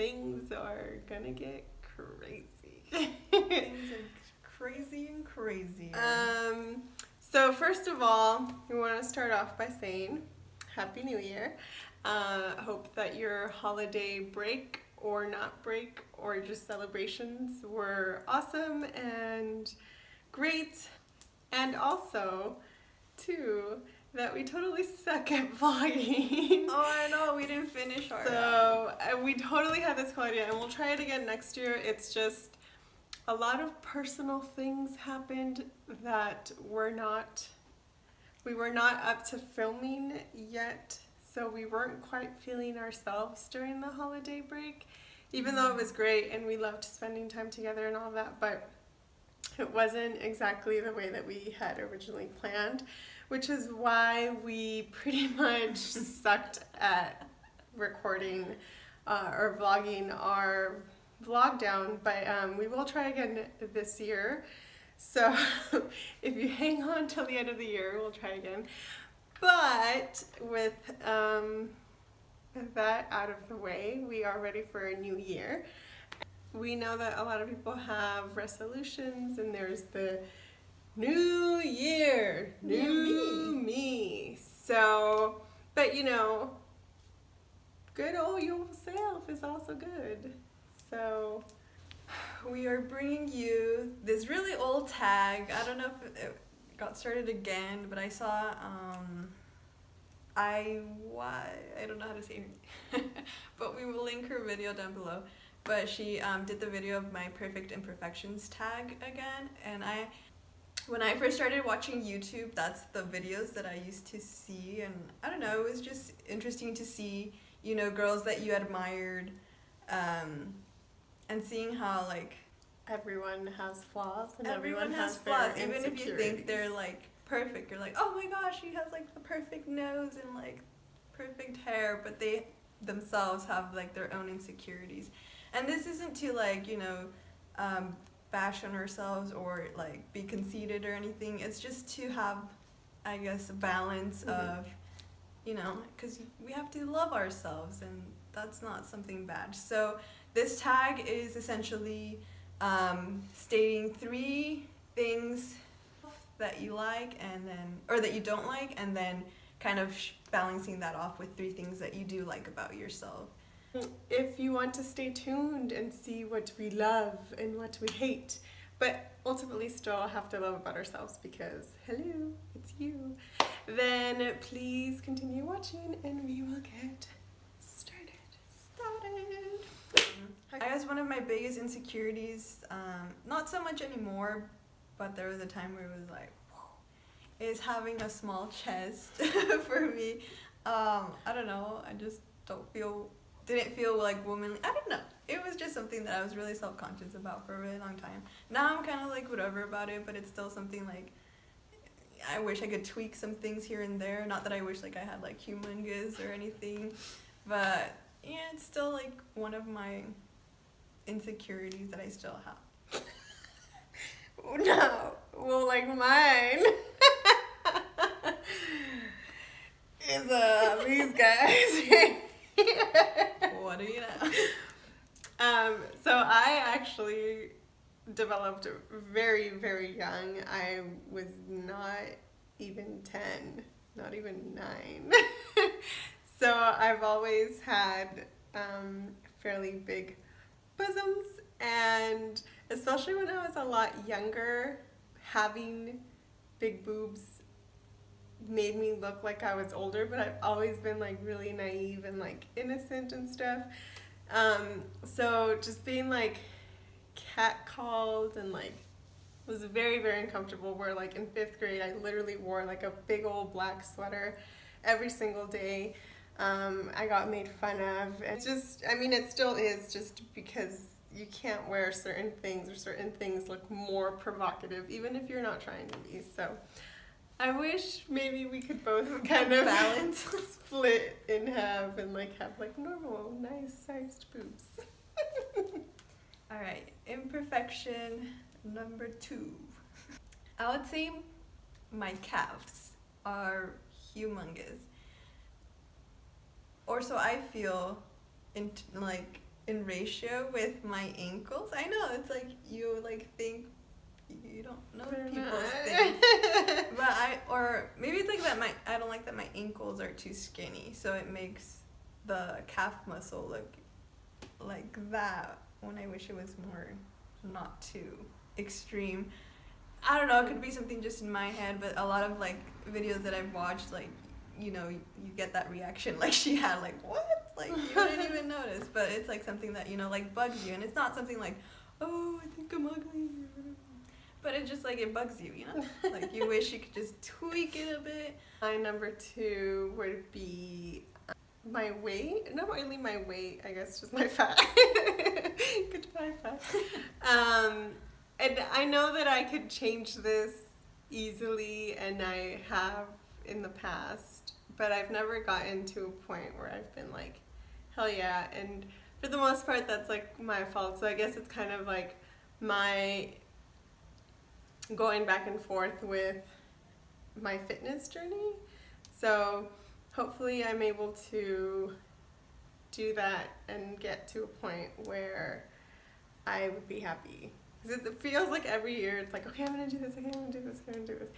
things are gonna get crazy. Things are crazy and crazy. So first of all, we want to start off by saying Happy New Year. Hope that your holiday break or not break or just celebrations were awesome and great. And also, too, that we totally suck at vlogging. Oh, I know, we didn't finish our... So we totally had this quality and we'll try it again next year. It's just a lot of personal things happened that we were not up to filming yet. So we weren't quite feeling ourselves during the holiday break, even though it was great and we loved spending time together and all that, but it wasn't exactly the way that we had originally planned, which is why we pretty much sucked at recording or vlogging our vlog down, but we will try again this year. So if you hang on till the end of the year, we'll try again. But with that out of the way, we are ready for a new year. We know that a lot of people have resolutions, and there's the new year, new me. So, but you know, good old yourself is also good. So we are bringing you this really old tag. I don't know if it got started again, but I saw I don't know how to say her name, but we will link her video down below. But she did the video of my Perfect Imperfections tag again, and when I first started watching YouTube, that's the videos that I used to see, and I don't know, it was just interesting to see, you know, girls that you admired, and seeing how like everyone has flaws and everyone has flaws, even if you think they're like perfect. You're like, oh my gosh, she has like the perfect nose and like perfect hair, but they themselves have like their own insecurities. And this isn't to like, you know, bash on ourselves or like be conceited or anything. It's just to have, I guess, a balance of, you know, because we have to love ourselves, and that's not something bad. So this tag is essentially stating 3 things that you like and then, or that you don't like, and then kind of balancing that off with 3 things that you do like about yourself. If you want to stay tuned and see what we love and what we hate, but ultimately still have to love about ourselves because, hello, it's you, then please continue watching and we will get started. I guess one of my biggest insecurities, not so much anymore, but there was a time where it was like, whoa, is having a small chest for me. I don't know, I just didn't feel like womanly. I don't know. It was just something that I was really self-conscious about for a really long time. Now I'm kind of like whatever about it, but it's still something like I wish I could tweak some things here and there. Not that I wish like I had like humongous or anything, but yeah, it's still like one of my insecurities that I still have. No, well, like mine is these guys. What do you know? So I actually developed very, very young. I was not even 10, not even 9. So I've always had fairly big bosoms, and especially when I was a lot younger, having big boobs made me look like I was older, but I've always been like really naive and like innocent and stuff. So just being like catcalled and like was very, very uncomfortable, where like in 5th grade I literally wore like a big old black sweater every single day. I got made fun of. It just, I mean, it still is, just because you can't wear certain things, or certain things look more provocative even if you're not trying to be. So I wish maybe we could both kind of balance, split in half and like have like normal, nice sized boobs. Alright, imperfection number 2. I would say my calves are humongous. Or so I feel, like in ratio with my ankles. I know, it's like you like think you don't know people's things. But or maybe it's like that I don't like that my ankles are too skinny, so it makes the calf muscle look like that when I wish it was more not too extreme. I don't know, it could be something just in my head, but a lot of like videos that I've watched, like, you know, you get that reaction like she had, like, what? Like, you didn't even notice, but it's like something that, you know, like bugs you, and it's not something like, oh, I think I'm ugly, but it's just like it bugs you, you know? Like you wish you could just tweak it a bit. My number 2 would be my weight. Not really my weight, I guess, just my fat. Goodbye, fat. And I know that I could change this easily, and I have in the past, but I've never gotten to a point where I've been like, hell yeah. And for the most part, that's like my fault. So I guess it's kind of like my going back and forth with my fitness journey. So hopefully I'm able to do that and get to a point where I would be happy. Because it feels like every year it's like, okay, I'm going to do this, okay, I'm going to do this, okay, I'm going to do this.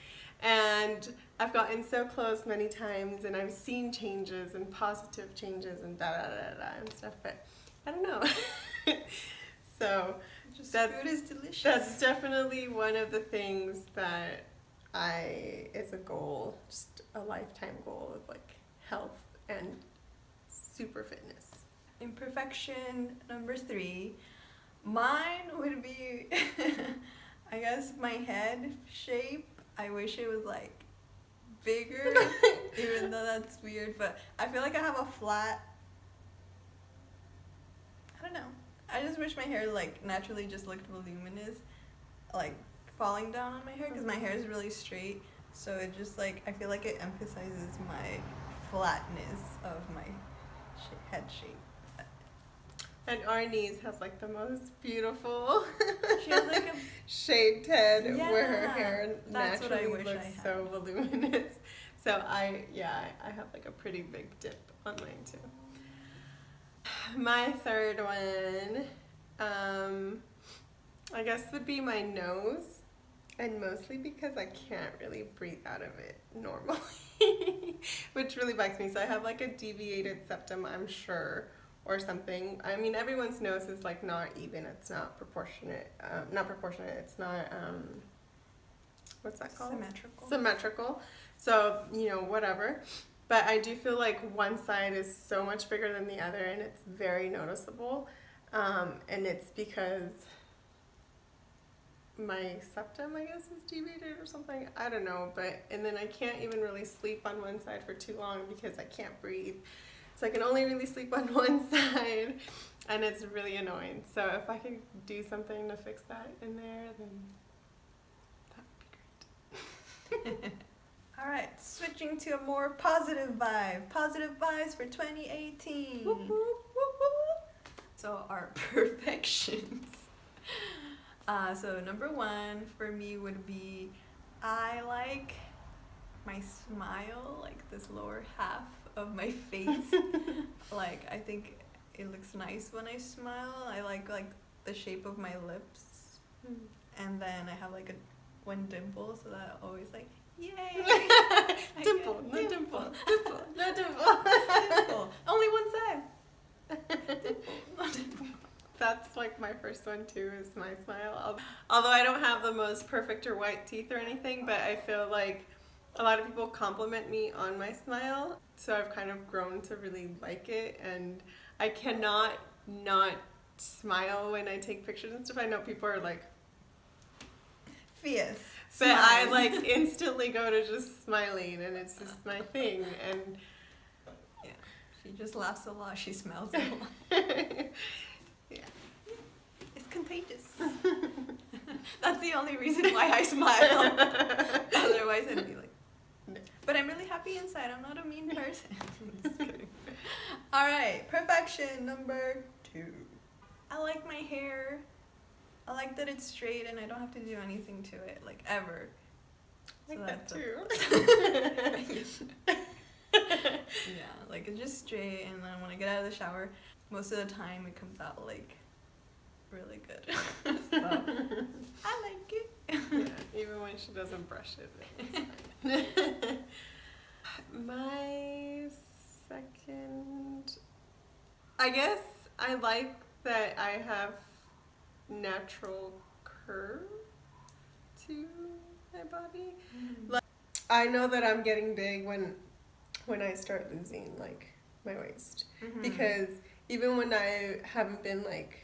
And I've gotten so close many times, and I've seen changes and positive changes and and stuff, but I don't know. So food is delicious. That's definitely one of the things that is a goal, just a lifetime goal of like health and super fitness. Imperfection number 3. Mine would be, I guess, my head shape. I wish it was like bigger, even though that's weird, but I feel like I have a flat, I don't know. I just wish my hair like naturally just looked voluminous, like falling down on my hair, because my hair is really straight, so it just like, I feel like it emphasizes my flatness of my head shape. And Arnie's has like the most beautiful She has like a shaved head, yeah, where her hair that's what I naturally wish looks I had. so voluminous. So I have like a pretty big dip on mine too. My third one, I guess would be my nose, and mostly because I can't really breathe out of it normally, which really bugs me. So I have like a deviated septum, I'm sure, or something. I mean, everyone's nose is like not even, it's not proportionate, it's not, what's that called? Symmetrical. So, you know, whatever. But I do feel like one side is so much bigger than the other, and it's very noticeable. And it's because my septum, I guess, is deviated or something. I don't know. And then I can't even really sleep on one side for too long because I can't breathe. So I can only really sleep on one side, and it's really annoying. So if I could do something to fix that in there, then that would be great. All right, switching to a more positive vibe. Positive vibes for 2018. Whoop, whoop, whoop, whoop. So our perfections. So number 1 for me would be, I like my smile, like this lower half of my face. Like, I think it looks nice when I smile. I like the shape of my lips. And then I have like one dimple, so that I always like, yay! Dimple, no dimple, dimple, no dimple. Dimple. Only one side. Dimple, no dimple. That's like my first one too, is my smile. Although I don't have the most perfect or white teeth or anything, but I feel like a lot of people compliment me on my smile, so I've kind of grown to really like it, and I cannot not smile when I take pictures and stuff. I know people are like, fierce. but Smiles. I like instantly go to just smiling, and it's just my thing. And yeah, she just laughs a lot. She smells a lot. yeah, it's contagious. That's the only reason why I smile. Otherwise, I'd be like, no. But I'm really happy inside. I'm not a mean person. Just kidding. All right, perfection number 2. I like my hair. I like that it's straight and I don't have to do anything to it, like, ever. I like that too. Yeah, like it's just straight, and then when I get out of the shower, most of the time it comes out like really good. So I like it. Yeah, even when she doesn't brush it, it's fine. My second, I guess I like that I have natural curve to my body. Like, I know that I'm getting big when I start losing like my waist, because even when I haven't been like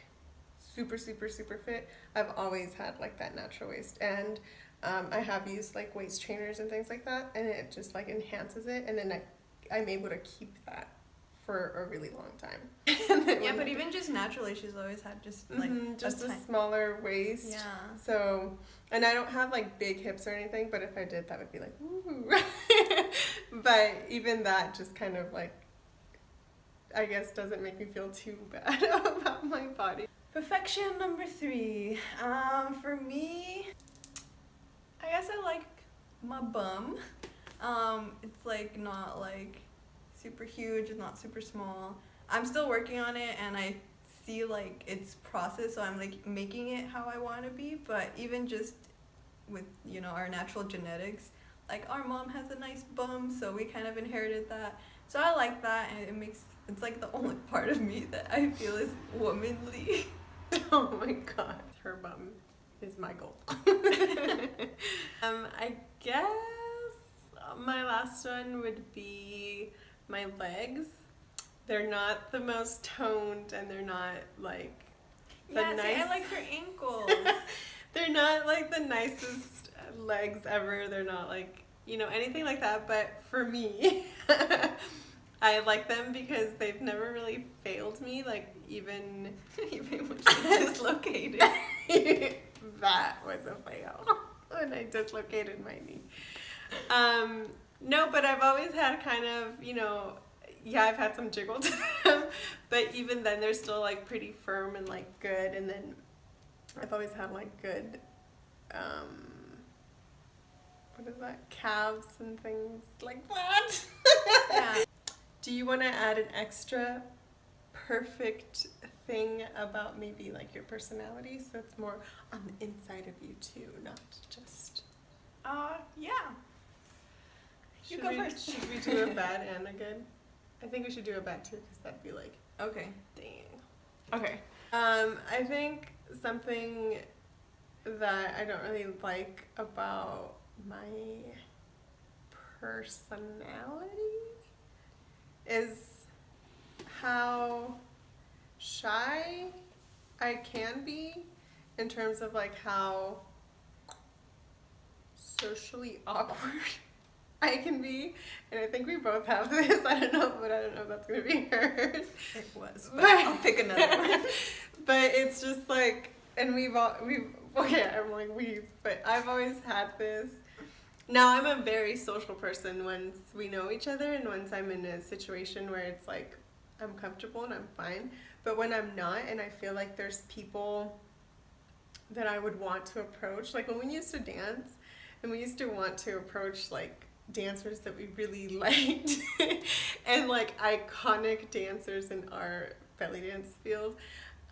super fit, I've always had like that natural waist, and I have used like waist trainers and things like that, and it just like enhances it, and then I'm able to keep that for a really long time. Yeah, but even just naturally, she's always had just like just a smaller waist. Yeah. So, and I don't have like big hips or anything, but if I did, that would be like woo. But even that just kind of like, I guess, doesn't make me feel too bad about my body. Perfection number 3. For me, I guess I like my bum. It's like not like super huge, it's not super small. I'm still working on it, and I see like its process, so I'm like making it how I want to be. But even just with, you know, our natural genetics, like our mom has a nice bum, so we kind of inherited that. So I like that, and it's like the only part of me that I feel is womanly. Oh my god, her bum is my goal. I guess my last one would be my legs. They're not the most toned, and they're not like the Yeah, nice. see, I like her ankles. They're not like the nicest legs ever. They're not like, you know, anything like that. But for me, I like them because they've never really failed me. Like even when she's dislocated. That was a fail when I dislocated my knee. No, but I've always had kind of, you know, yeah, I've had some jiggle to them, but even then they're still like pretty firm and like good. And then I've always had like good, what is that, calves and things like that. Yeah. Do you want to add an extra perfect thing about maybe like your personality, so it's more on the inside of you too, not just... Yeah. You go first. Should we do a bad and a good? I think we should do a bad too, because that'd be like, Okay. dang. Okay. I think something that I don't really like about my personality is how shy I can be, in terms of like how socially awkward I can be. And I think we both have this. I don't know if that's gonna be hers. It was, but I'll pick another one. But it's just like, and I'm like but I've always had this. Now I'm a very social person once we know each other, and once I'm in a situation where it's like I'm comfortable and I'm fine. But when I'm not, and I feel like there's people that I would want to approach, like when we used to dance, and we used to want to approach like dancers that we really liked, and like iconic dancers in our belly dance field,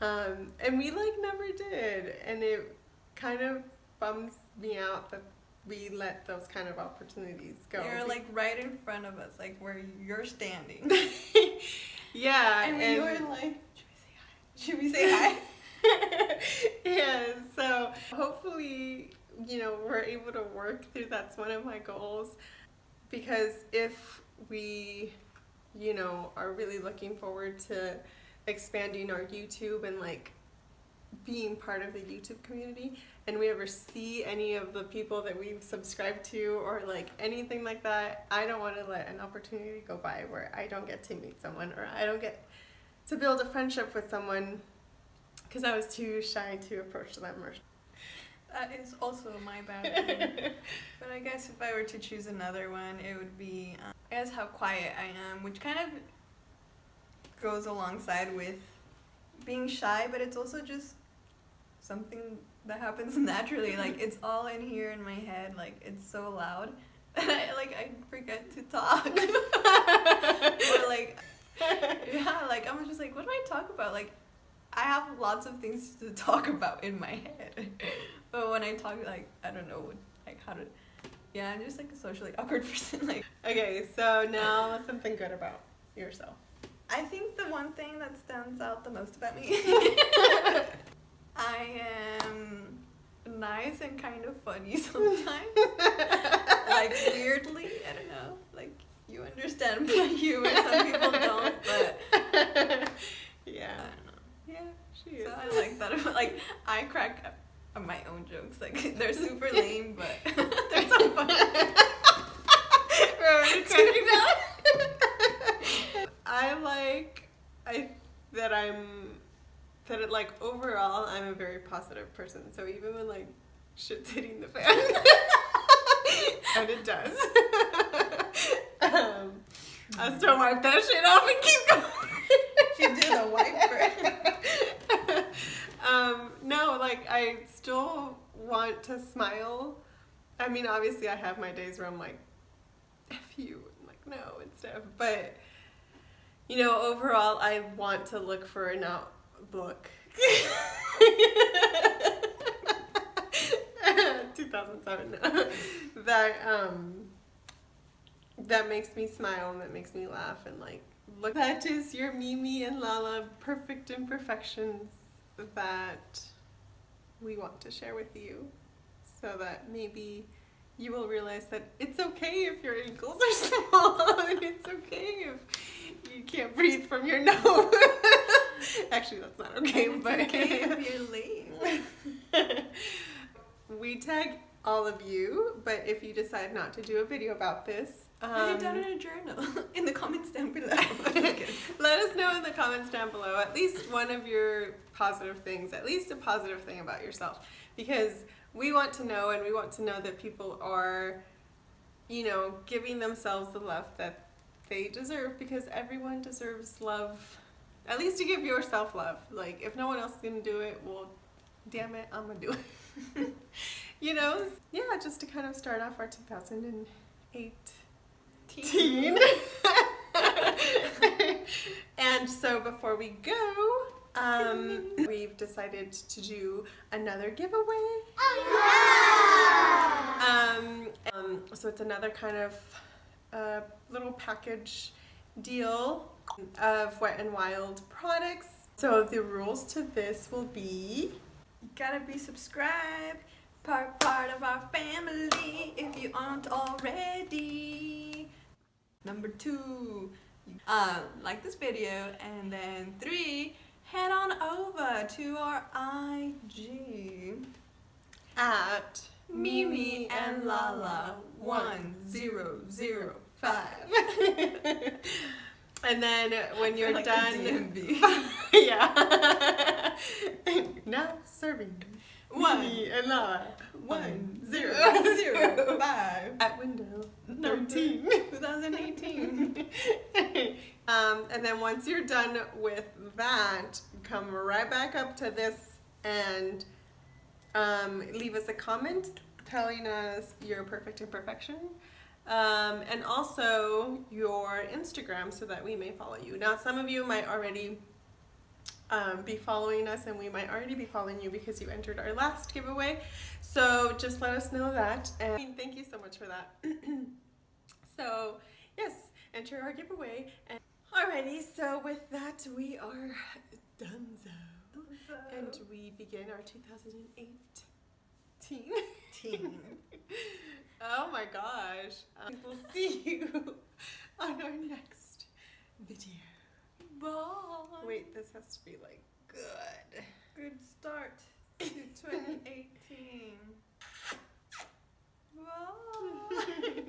and we like never did, and it kind of bums me out that we let those kind of opportunities go. They're like right in front of us, like where you're standing. Yeah, and we were like, should we say hi? Yeah, so hopefully, you know, we're able to work through. That's one of my goals, because if we, you know, are really looking forward to expanding our YouTube and like being part of the YouTube community, and we ever see any of the people that we've subscribed to or like anything like that, I don't want to let an opportunity go by where I don't get to meet someone, or I don't get to build a friendship with someone because I was too shy to approach them. Or that is also my bad one. But I guess if I were to choose another one, it would be, I guess, how quiet I am, which kind of goes alongside with being shy, but it's also just something that happens naturally. Like, it's all in here in my head, like it's so loud, and I forget to talk. Or like Yeah, like I'm just like, what do I talk about? Like, I have lots of things to talk about in my head, but when I talk, like, I don't know, like how to. Yeah, I'm just like a socially awkward person. Like, okay, so now something good about yourself. I think the one thing that stands out the most about me, I am nice and kind of funny sometimes. Like weirdly, I don't know. Like you understand my humor, some people don't, but yeah, I don't know. yeah, she is. So I like that. Like I crack up on my own jokes. Like they're super lame, but they're so funny. We're cracking down. Overall I'm a very positive person. So even when like shit's hitting the fan, and it does, I still wipe that shit off and keep going. You do the wiper. No, like I still want to smile. I mean, obviously I have my days where I'm like, F you, and like no and stuff, but you know, overall I want to look for an outlook. 2007 that makes me smile and that makes me laugh and like look. That is your Mimi and Lala perfect imperfections that we want to share with you, so that maybe you will realize that it's okay if your ankles are small and it's okay if you can't breathe from your nose. Actually, that's not okay, and it's but okay if you're lame. We tag all of you, but if you decide not to do a video about this, write it down in a journal in the comments down below. let us know in the comments down below at least one of your positive things, at least a positive thing about yourself, because we want to know, and we want to know that people are, you know, giving themselves the love that they deserve, because everyone deserves love. At least to give yourself love. Like, if no one else is going to do it, well, damn it, I'm going to do it. You know? Yeah, just to kind of start off our 2018. And so before we go, we've decided to do another giveaway. So it's another kind of little package deal of Wet n Wild products. So the rules to this will be, You gotta be subscribed, part of our family if you aren't already. Number 2, like this video, and then 3, head on over to our IG at Mimi and Lala 1005. And then when you're like done, DMV. yeah. Now serving Mimi and Lala 1005 at window 13 2018. And then once you're done with that, come right back up to this and leave us a comment telling us your perfect imperfection, and also your Instagram, so that we may follow you. Now, some of you might already be following us, and we might already be following you because you entered our last giveaway. So just let us know that, and thank you so much for that. So yes, enter our giveaway. And alrighty, so with that, we are donezo. And we begin our 2018. Oh my gosh. We'll see you on our next video. Bye. Wait, this has to be like good. Good start to 2018. Bye.